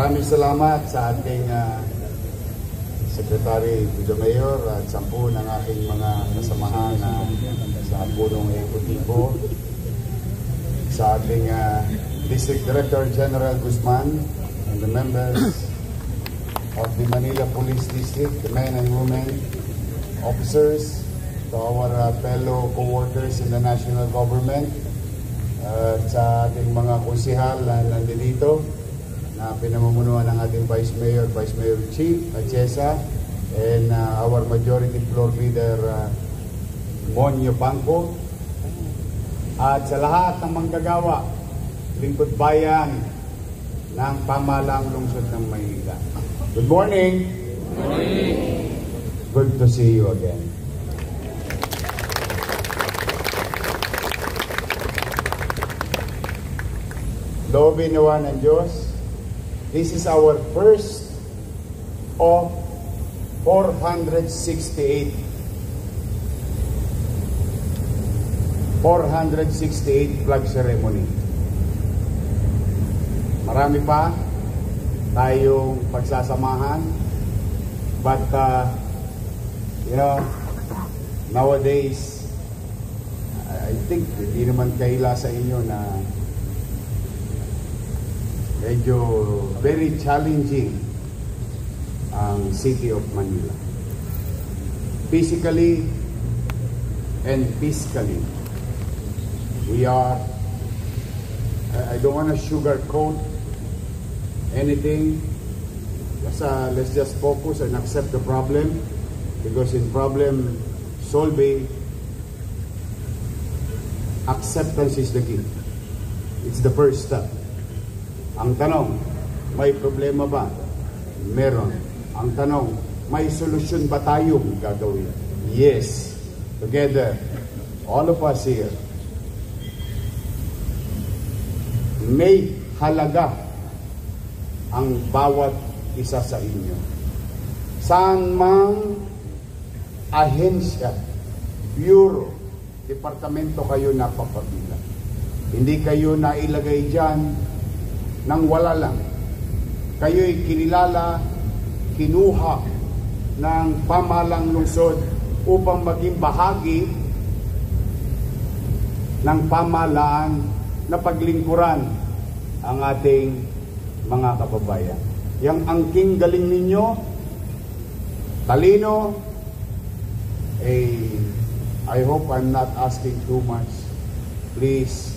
Maraming salamat sa ating Secretary to the Mayor at 10 ng aking mga kasamahan sa punong Ejecutibo, sa ating District Director General Guzman and the members of the Manila Police District, the men and women, officers, to our fellow co-workers in the national government, sa ating mga konsihal na nandito, na pinamumunuan ng ating Vice Mayor Chief Atiesa, and our Majority Floor Leader Monyo Bangko, at sa lahat ng manggagawa, lingkod bayan ng pamahalang lungsod ng Maynila. Good morning! Good morning! Good to see you again. Loobin nawa ng Diyos, this is our first of 468 flag ceremony. Marami pa tayong pagsasamahan, but nowadays I think hindi naman kaila sa inyo na medyo very challenging ang City of Manila. Physically and fiscally, we are, I don't want to sugarcoat anything. Let's just focus and accept the problem, because in problem solving, acceptance is the key. It's the first step. Ang tanong, may problema ba? Meron. Ang tanong, may solusyon ba tayong gagawin? Yes. Together, all of us here, may halaga ang bawat isa sa inyo. Saan mang ahensya, bureau, departamento kayo napapabilang. Hindi kayo nailagay dyan nang wala lang. Kayo'y kinilala, kinuha ng pamahalang lungsod upang maging bahagi ng pamahalaan na paglingkuran ang ating mga kababayan. Yang angking galing ninyo, talino, I hope I'm not asking too much. Please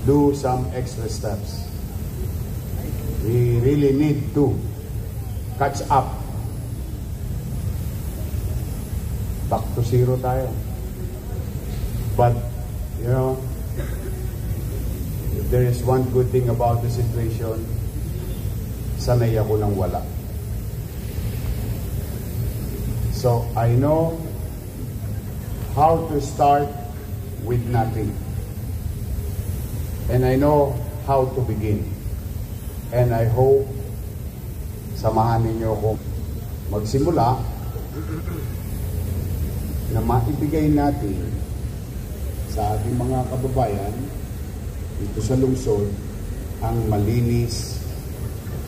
do some extra steps. We really need to catch up. Back to zero tayo. But, if there is one good thing about the situation, sanay ako nang wala. So, I know how to start with nothing. And I know how to begin. And I hope samahan ninyo ako magsimula na maibigay natin sa ating mga kababayan dito sa lungsod ang malinis,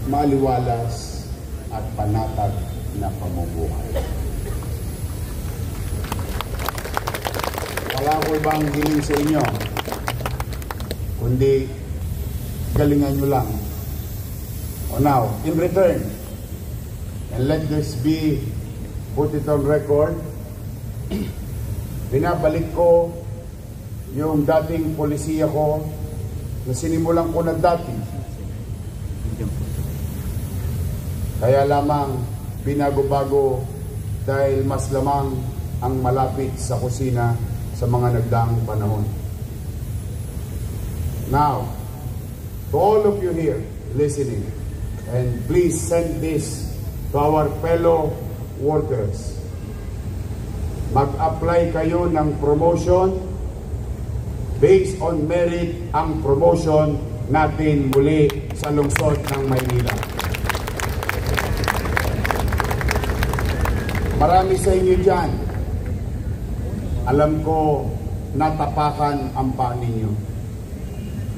maaliwalas at panatag na pamumuhay. Wala ko ibang hiling sa inyo, kundi galingan nyo lang. O now, in return, and let this be put it on record, binabalik ko yung dating polisiya ko na sinimulan ko na dati. Kaya lamang binago-bago dahil mas lamang ang malapit sa kusina sa mga nagdaang panahon. Now, to all of you here listening, and please send this to our fellow workers. Mag-apply kayo ng promotion. Based on merit ang promotion natin muli sa lungsod ng Maynila. Marami sa inyo dyan, alam ko natapakan ang paa ninyo.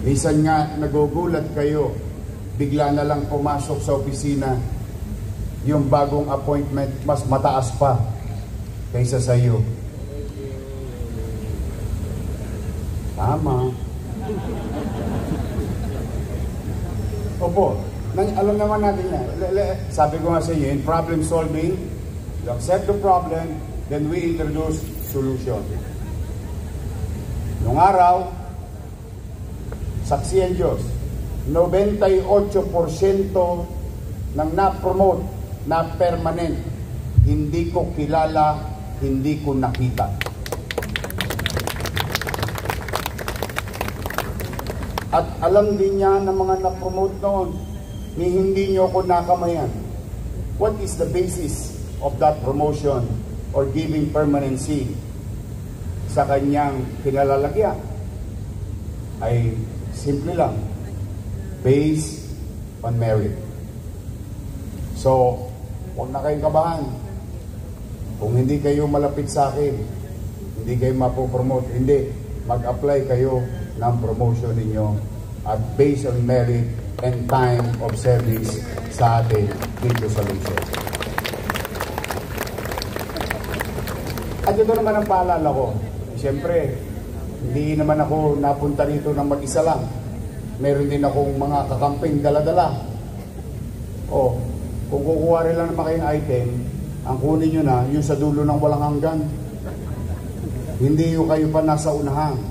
Minsan nga nagugulat kayo bigla na lang pumasok sa opisina, yung bagong appointment mas mataas pa kaysa sa iyo. Tama. Opo, alam naman natin yan. Sabi ko nga sa inyo, in problem solving, you accept the problem, then we introduce solution. Nung araw, saksi ang Diyos, 98% ng na-promote na permanent, hindi ko kilala, hindi ko nakita. At alam din niya ng mga na-promote noon, ni hindi niyo ako nakamayan. What is the basis of that promotion or giving permanency sa kanyang kinalalagyan? Ay simple lang, based on merit. So, huwag na kayong kabahan. Kung hindi kayo malapit sa akin, hindi kayo mapopromote. Hindi, mag-apply kayo ng promotion ninyo at based on merit and time of service sa atin dito sa lungsod. At ito naman ang paalala ko. Siyempre, hindi naman ako napunta rito ng mag-isa lang. Meron din akong mga kakamping dala-dala. O, kung kukuha rin lang naman kayong item, ang kunin nyo na, yung sa dulo ng walang hanggan. Hindi yung kayo pa nasa unahan.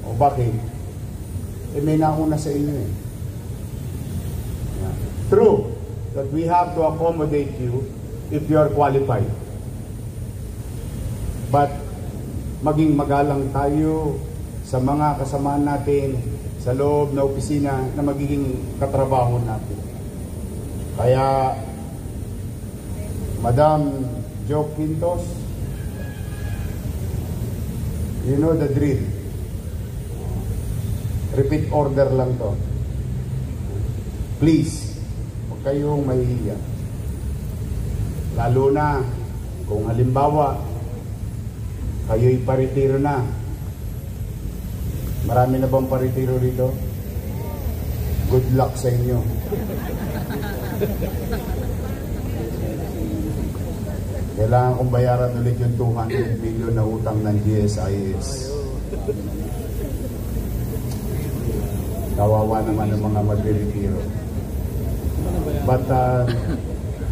O bakit? Eh may nauna sa inyo eh. True that we have to accommodate you if you are qualified. But maging magalang tayo sa mga kasamahan natin sa loob na opisina na magiging katrabaho natin. Kaya Madam Jo Quintos, you know the drill. Repeat order lang to. Please, huwag kayong mahihiya. Lalo na kung halimbawa kayo'y paritiro na. Marami na bang paritiro rito? Good luck sa inyo. Kailangan kong bayaran ulit yung 200 million na utang ng GSIS. Kawawa naman ng mga magre-retiro. But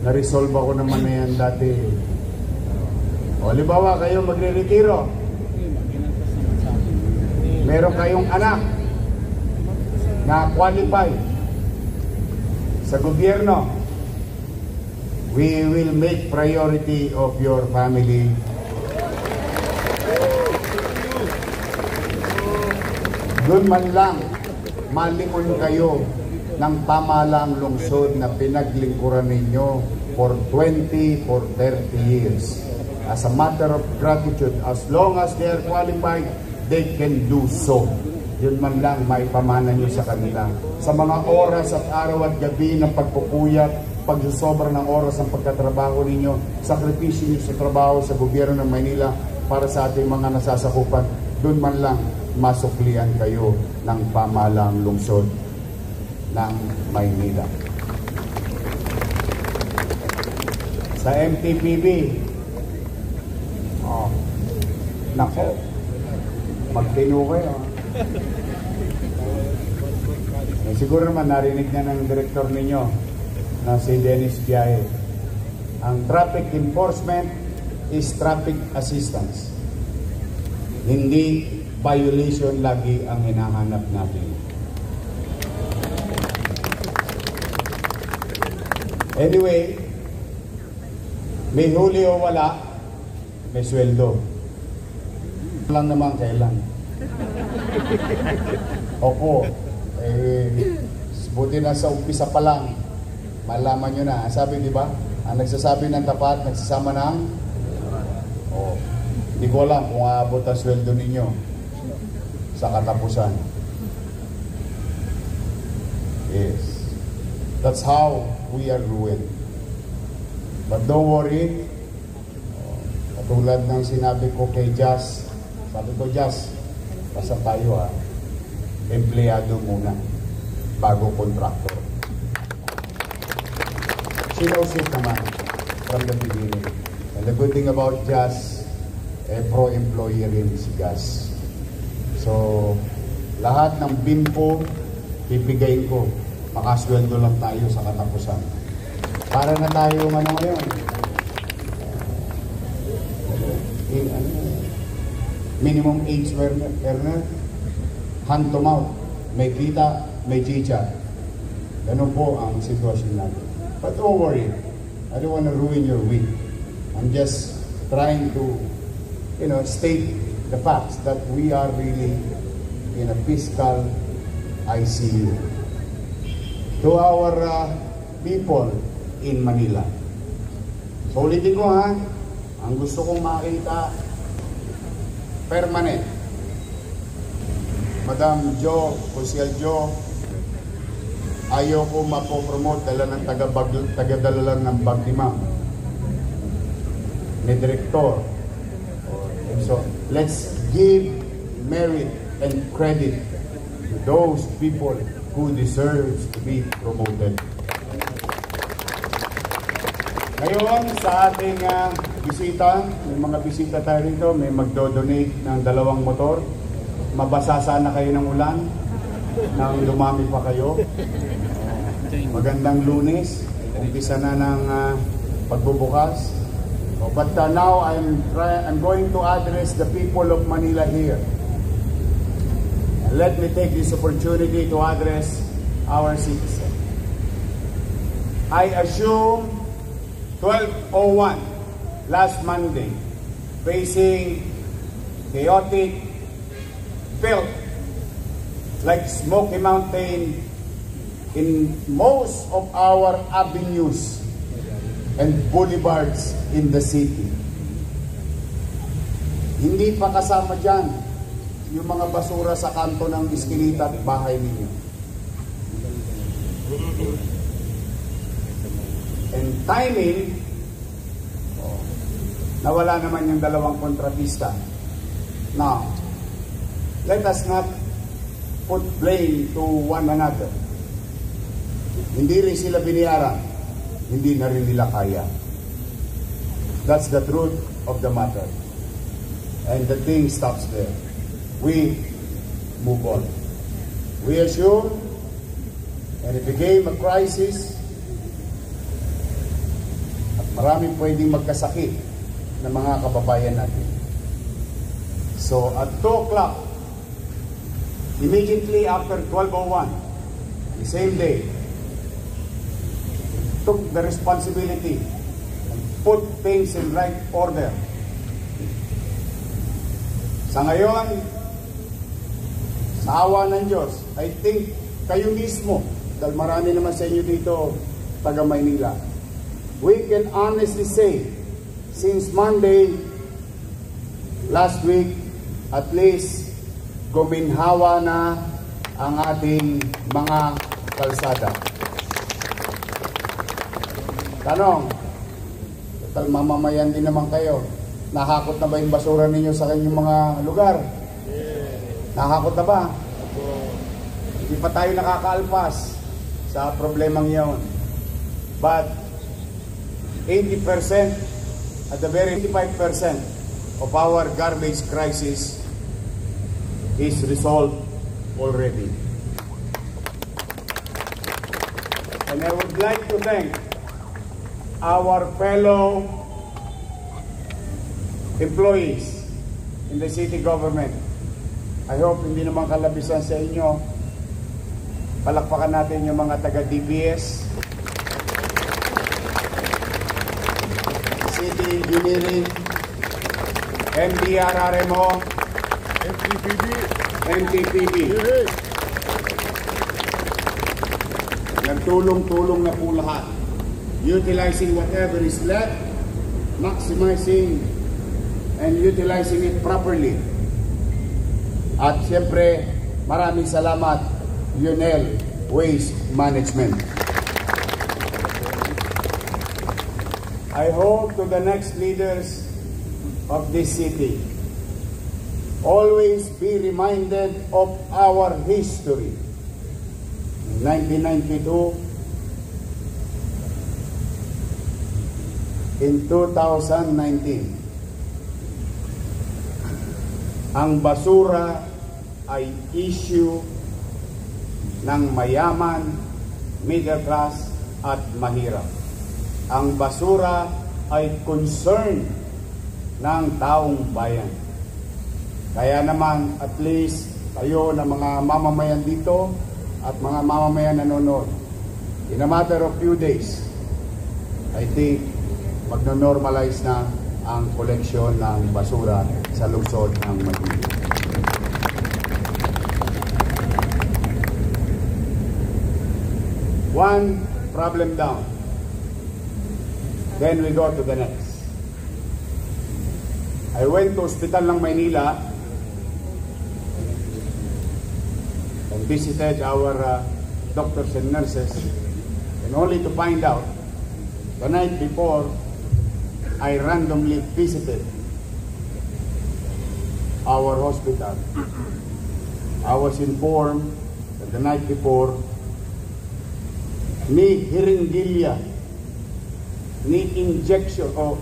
na-resolve ako naman na yan dati. O halimbawa kayo magre-retiro, meron kayong anak na qualified sa gobyerno, we will make priority of your family. Doon man lang malingon kayo ng pamahalang lungsod na pinaglingkuran ninyo for 20, for 30 years. As a matter of gratitude, as long as they are qualified, they can do so. Yun man lang may pamana nyo sa kanila. Sa mga oras at araw at gabi ng pagpupuyat, pagsusobra ng oras ng pagkatrabaho ninyo, sakripisyo nyo sa trabaho sa gobyerno ng Maynila para sa ating mga nasasakupan, doon man lang masuklian kayo ng pamahalang lungsod ng Maynila. Sa MTPB, nako, magtino kayo. Siguro naman narinig na ng direktor ninyo na si Dennis Biaye. Ang traffic enforcement is traffic assistance. Hindi violation lagi ang hinahanap natin. Anyway, may huli o wala, may sweldo. Lang naman kailan. Opo, buti na sa umpisa pa lang, malaman nyo na. Sabi, di ba? Ang nagsasabi ng tapat, nagsasama ng hindi ko alam kung aabot ang sweldo ninyo sa katapusan. Yes. That's how we are ruined. But don't worry. Katulad ng sinabi ko kay Jazz, sabi ko, Jazz, basta tayo empleyado muna bago kontraktor. she knows it naman from the beginning. And the good thing about Jas, pro-employee rin si Gas. So, lahat ng bimpo, pipigayin ko. Makasweldo lang tayo sa katapusan. Para na tayo ngayon. Minimum age earner, hand to mouth. May kita, may chicha. Ganun po ang sitwasyon natin. But don't worry, I don't want to ruin your week. I'm just trying to, state the facts that we are really in a fiscal ICU. To our people in Manila. So ulitin ko ha, ang gusto kong makita, permanent. Madam Jo, Consiel Jo, ayaw ko mapopromote dala ng tagadala lang ng bag ni ma'am. May direktor. So, let's give merit and credit to those people who deserves to be promoted. Ngayon, sa ating bisita, may mga bisita tayo rito, may magdo-donate ng 2 motor. Mabasa sana kayo ng ulan, nang dumami pa kayo. Magandang Lunes, umpisa na ng pagbubukas. But now I'm going to address the people of Manila here. And let me take this opportunity to address our citizens. I assume 12:01 last Monday, facing chaotic filth like Smoky Mountain in most of our avenues and boulevards in the city. Hindi pa kasama dyan yung mga basura sa kanto ng iskinita at bahay ninyo. And timing, nawala naman yung 2 kontratista. Now, let us not put blame to one another. Hindi rin sila biniyaran, hindi na rin nila kaya. That's the truth of the matter. And the thing stops there. We move on. We assume, and it became a crisis, at maraming pwedeng magkasakit ng mga kababayan natin. So at 2 o'clock, immediately after 12:01, the same day, took the responsibility and put things in right order. Sa ngayon, sa awa ng Diyos, I think kayo mismo, dahil marami naman sa inyo dito, taga Maynila, we can honestly say, since Monday, last week, at least, guminhawa na ang ating mga kalsada. Tanong, total mamamayan din naman kayo. Nahakot na ba yung basura ninyo sa kanyang mga lugar? Nahakot na ba? Hindi pa tayo nakakaalpas sa problemang iyon. But 80%, at the very 85% of our garbage crisis is resolved already. And I would like to thank our fellow employees in the city government. I hope hindi naman kalabisan sa inyo. Palakpakan natin yung mga taga-DPS, City Engineering, MDRRMO, MTPB. Nagtulong-tulong na po lahat. Utilizing whatever is left, maximizing and utilizing it properly. At siyempre, maraming salamat, Lionel Waste Management. I hope to the next leaders of this city, always be reminded of our history. In 1992, in 2019, ang basura ay issue ng mayaman, middle class at mahirap. Ang basura ay concern ng taong bayan. Kaya naman, at least kayo na mga mamamayan dito at mga mamamayan nanonood, in a matter of few days, I think magno-normalize na ang koleksyon ng basura sa lungsod ng Maynila. One problem down. Then we go to the next. I went to Hospital ng Maynila and visited our doctors and nurses, and only to find out the night before I randomly visited our hospital. I was informed that the night before ni hiringgilya, ni injection o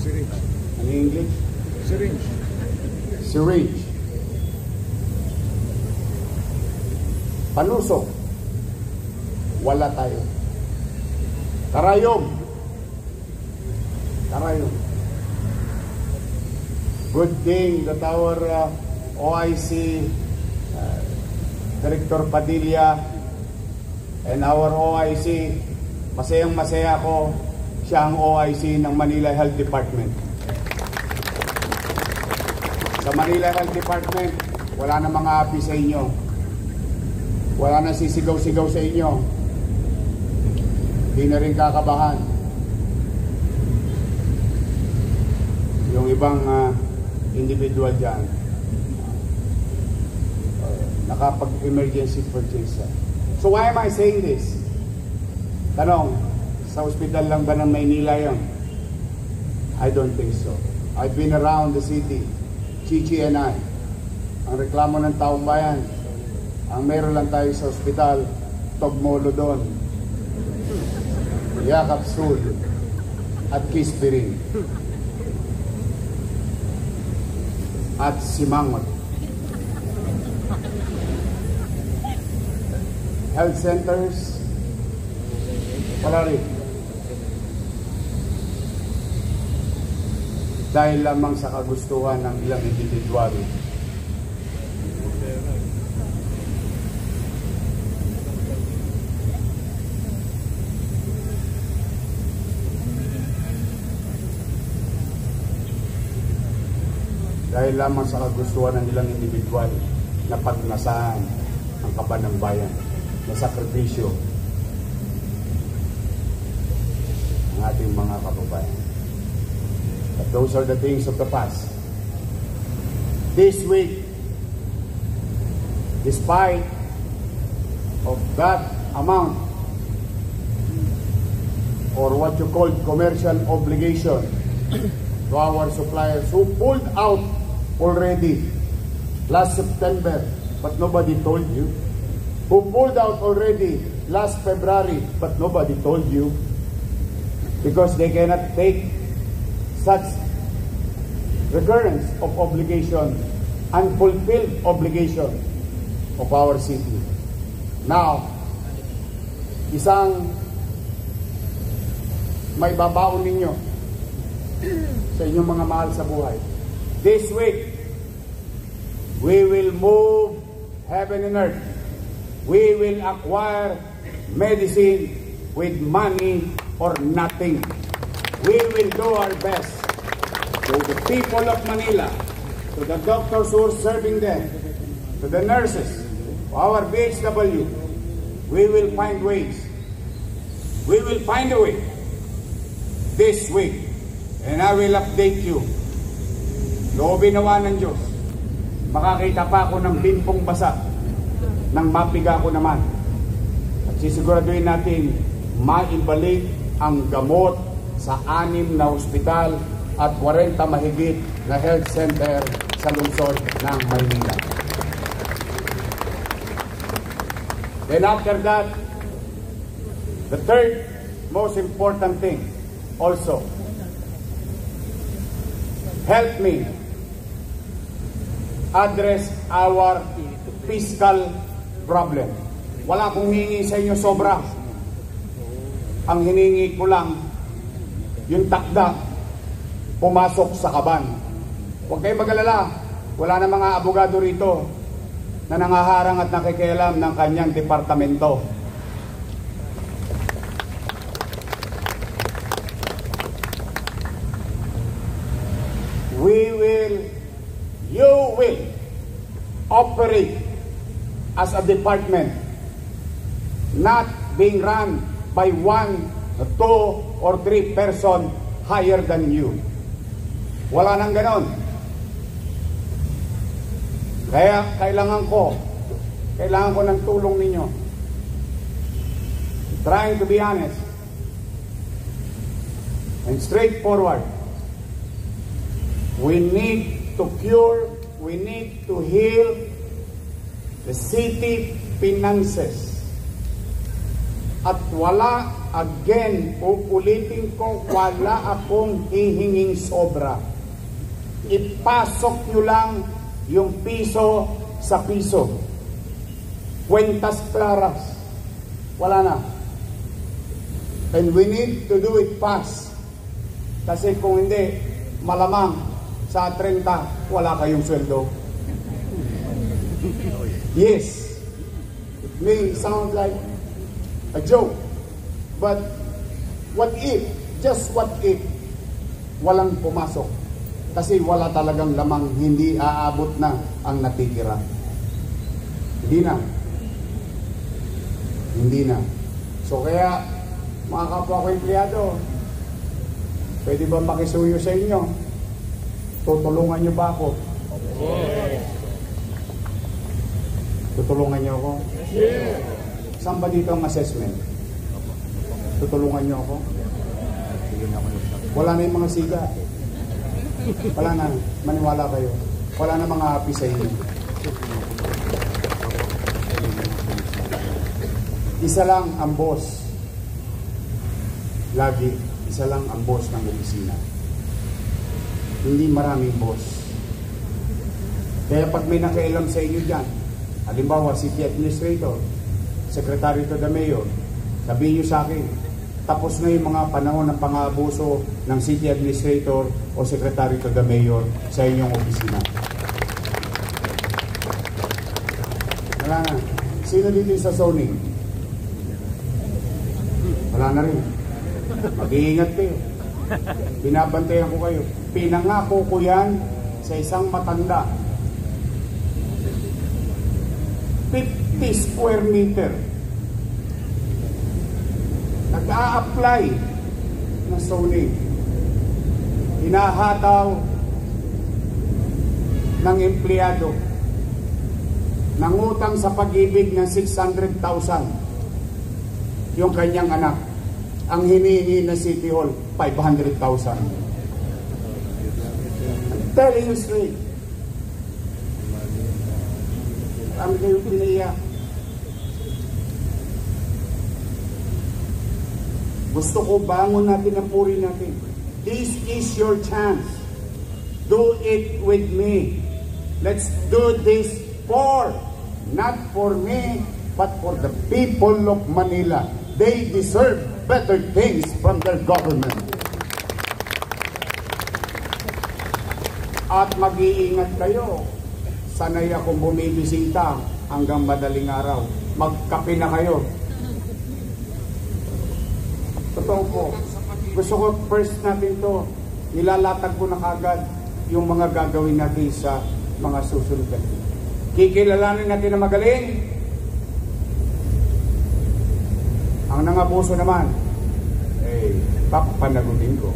syringe. Ano yung English? Syringe. Syringe. Panusok. Wala tayo. Karayom. Karayom. Good thing that our OIC Director Padilla and our OIC, masayang-masaya ako, siya ang OIC ng Manila Health Department. Sa Manila Health Department, wala na mga api sa inyo. Wala na sisigaw-sigaw sa inyo. Hindi na rin kakabahan. Yung ibang individual dyan, nakapag-emergency purchase. So why am I saying this? Tanong, sa hospital lang ba ng Maynila yun? I don't think so. I've been around the city, Chichi and I. Ang reklamo ng taong bayan, ang meron lang tayo sa hospital, Togmolo doon, Yakap Sud, at Kispirin, at Simangot. Health centers, wala rin. Dahil lamang sa kagustuhan ng ilang individual. Dahil lamang sa kagustuhan ng ilang individual na pagnasahan ang kaban ng bayan, na sakripisyo ng ating mga kababayan. But those are the things of the past. This week, despite of that amount, or what you call commercial obligation to our suppliers who pulled out already last September, but nobody told you, who pulled out already last February, but nobody told you, because they cannot take such recurrence of obligation, unfulfilled obligation of our city. Now, isang may babaon ninyo sa inyong mga mahal sa buhay. This week, we will move heaven and earth. We will acquire medicine with money or nothing. We will do our best to the people of Manila, to the doctors who are serving them, to the nurses, to our BHW. We will find ways. We will find a way this week, and I will update you. Loobin nawa ng Diyos, makakita pa ako ng bimpong basa nang mapiga ko naman. At sisiguraduhin natin maibalik ang gamot sa 6 na ospital at 40 mahigit na health center sa lungsod ng Maynila. Then after that, the third most important thing also, help me address our fiscal problem. Wala akong hiningi sa inyo sobra. Ang hiningi ko lang, yung takda, pumasok sa kaban. Huwag kayong mag-alala, wala na mga abogado rito na nangaharang at nakikialam ng kanyang departamento. You will operate as a department, not being run by 1, 2, or 3 person higher than you. Wala nang ganon. Kaya kailangan ko ng tulong ninyo. Trying to be honest and straightforward. We need to cure, we need to heal the city finances. At wala, again, uulitin ko, wala akong hihinging sobra. Ipasok nyo lang yung piso sa piso. Cuentas claras. Wala na. And we need to do it fast. Kasi kung hindi, malamang sa 30, wala kayong sweldo. Yes, it may sound like a joke, but what if, just what if, walang pumasok? Kasi wala talagang lamang, hindi aabot na ang natitira. Hindi na. So kaya, mga kapwa ko empleyado, pwede ba makisuyo sa inyo? Tutulungan niyo ba ako? Tutulungan niyo ako? Saan ba dito ang assessment? Tutulungan niyo ako? Wala na yung mga siga. Wala na. Maniwala kayo. Wala na mga happy sa inyo. Isa lang ang boss. Lagi, isa lang ang boss ng opisina. Hindi maraming boss. Kaya pag may nakailam sa inyo dyan, halimbawa, city administrator, secretary to the mayor, sabihin nyo sa akin, tapos na yung mga panahon ng pang-aabuso ng city administrator o secretary to the mayor sa inyong opisina. Wala na. Sino dito sa zoning? Wala na rin. Mag-iingat kayo. Binabantayan ko kayo. Pinangako ko yan sa isang matanda. 50 square meter. Nag-a-apply na zoning. Hinahataw ng empleyado. Nangutang sa Pag-ibig ng 600,000 yung kanyang anak. Ang hinihingi ng City Hall, 500,000. I'm telling you straight. Ang kayo piniya. Gusto ko bangon natin ang puri natin. This is your chance. Do it with me. Let's do this not for me, but for the people of Manila. They deserve better things from their government. At mag-iingat kayo. Sanay akong bumibisita hanggang madaling araw. Magkape na kayo. Totoo po. Gusto ko first natin to, nilalatag ko na kagad yung mga gagawin natin sa mga susunod. Kikilalanin natin na magaling. Ang nangabuso naman, papanagutin ko.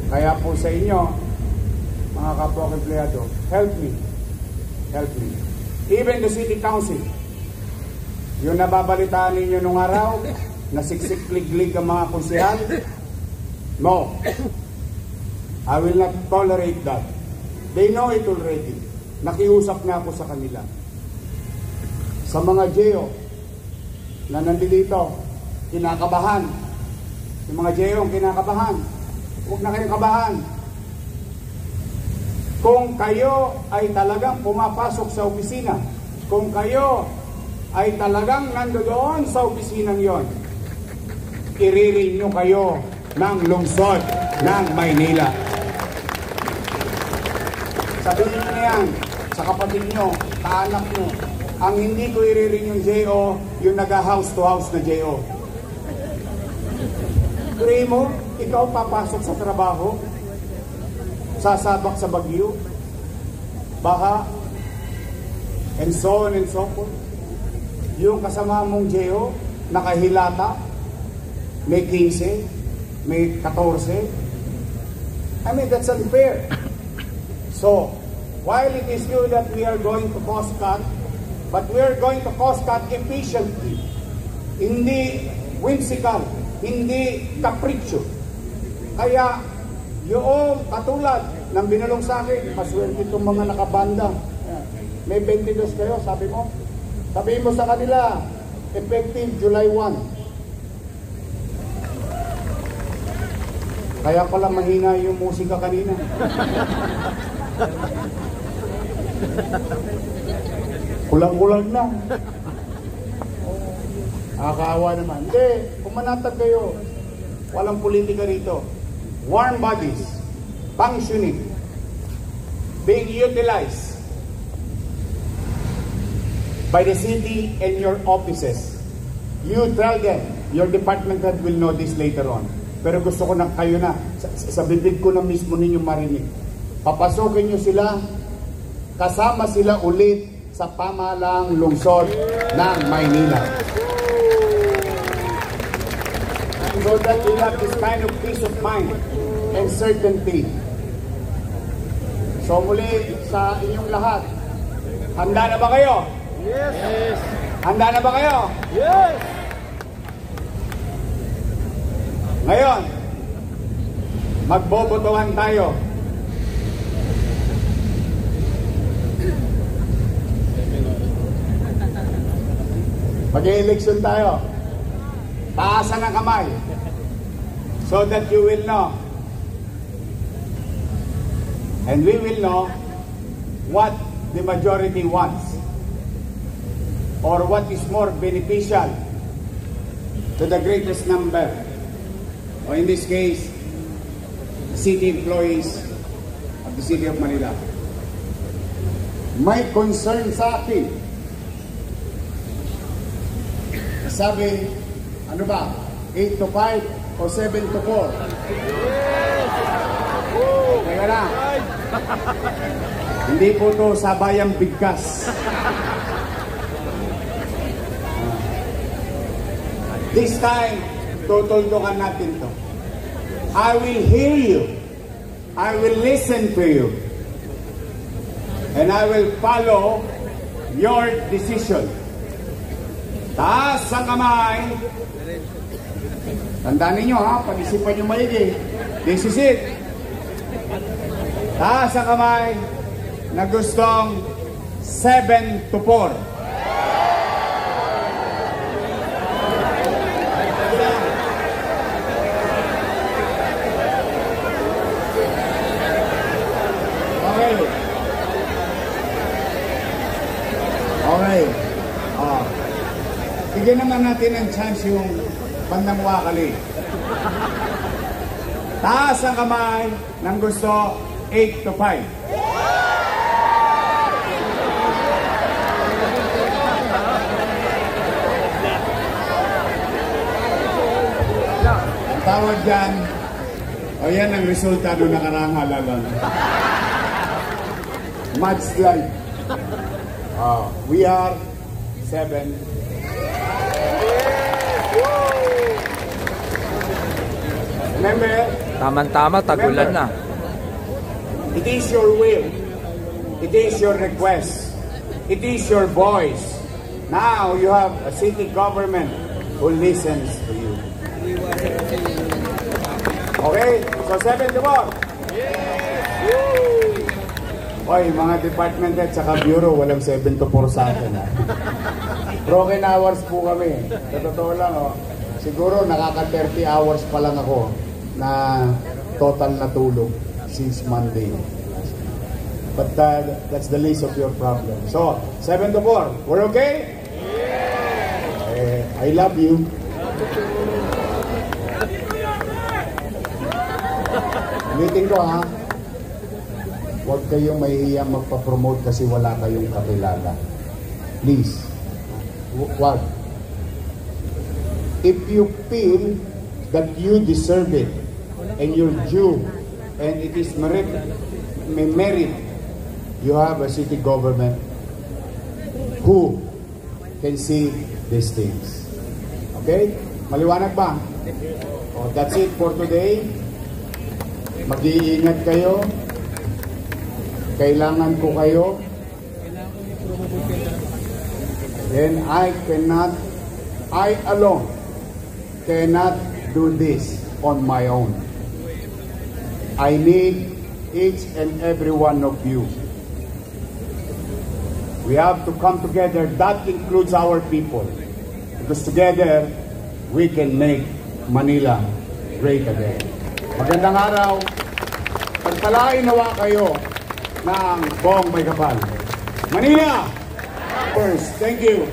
Kaya po sa inyo, mga kapwa empleyado, help me. Help me. Even the city council, yung nababalitaan ninyo nung araw, na siksik-lig-lig ang mga konsehal, no. I will not tolerate that. They know it already. Nakiusap na ako sa kanila. Sa mga GEO na nandito, kinakabahan. Yung mga Jeyong kinakabahan. Huwag na kayong kabahan. Kung kayo ay talagang pumapasok sa opisina, kung kayo ay talagang nandoon sa opisinang yon, irirenew kayo ng lungsod ng Maynila. Sabihin nyo na yan sa kapatid nyo, kaanak nyo. Ang hindi ko irirenew yung JO, yung naga-house to house na JO. Primo, ikaw papasok sa trabaho, sasabak sa bagyo, baha, and so on and so forth. Yung kasama mong JO, nakahilata, may 15, may 14. I mean, that's unfair. So, while it is true that we are going to cost cut, but we are going to cost cut efficiently, hindi whimsical, hindi kapritsyo. Kaya, yung katulad ng binulong sa akin, maswerte itong mga nakabanda. May 22 kayo, sabi mo. Sabihin mo sa kanila, effective July 1. Kaya pala mahina yung musika kanina. Kulang-kulang na. Nakakaawa naman. Hindi, kumanatag kayo. Walang politika rito. Warm bodies, functioning, being utilized by the city and your offices. You tell them, your department head will know this later on. Pero gusto ko na kayo na, sa bibig ko na mismo ninyo marinig. Papasokin nyo sila, kasama sila ulit sa pamahalaang lungsod ng Maynila. So that you have this kind of peace of mind and certainty. So muli sa inyong lahat, handa na ba kayo? Yes! Handa na ba kayo? Yes! Ngayon, magbobotohan tayo. Mag-eleksyon tayo. Taasan ang kamay so that you will know and we will know what the majority wants or what is more beneficial to the greatest number, or in this case, city employees of the City of Manila. May concern sa akin. Sabi, ano ba? 8 to 5 o 7 to 4? Teka na. Hindi po to sabayang bigkas. This time, tutulungan natin to. I will hear you. I will listen to you. And I will follow your decision. Taas ang kamay. Tandaan ninyo ha, pag-isipan nyo maigi. This is it. Taas ang kamay na gustong 7 to 4. Okay. Okay. Bigyan naman natin ng chance yung bandang wakali. Taas ang kamay ng gusto 8 to 5. Ang tawag dyan, o yan ang resulta ng nakaraang halalan. Mudslide. We are 7. Remember, Tama-tama, tagulan na. it is your will. It is your request. It is your voice. Now you have a city government who listens to you. Okay? So 7 to 4. Oy, mga department head saka bureau, walang 7 to 4 sa akin. Broken hours po kami. Sa totoo lang, 7 siguro nakaka 30 hours pa lang ako na total na tulog since Monday. But that's the least of your problem. So, 7 to 4. We're okay? I love you. Ulitin ko ha. Huwag kayong mahihiyang magpa-promote kasi wala kayong kakilala. Please. Huwag. If you feel that you deserve it and you're due and it is may merit, you have a city government who can see these things. Okay? Maliwanag ba? Oh, that's it for today. Mag-iingat kayo. Kailangan ko kayo. Then I alone cannot do this on my own. I need each and every one of you. We have to come together. That includes our people. Because together, we can make Manila great again. Magandang araw. Pagpalain nawa kayo ng buong may kapal. Manila! First, thank you.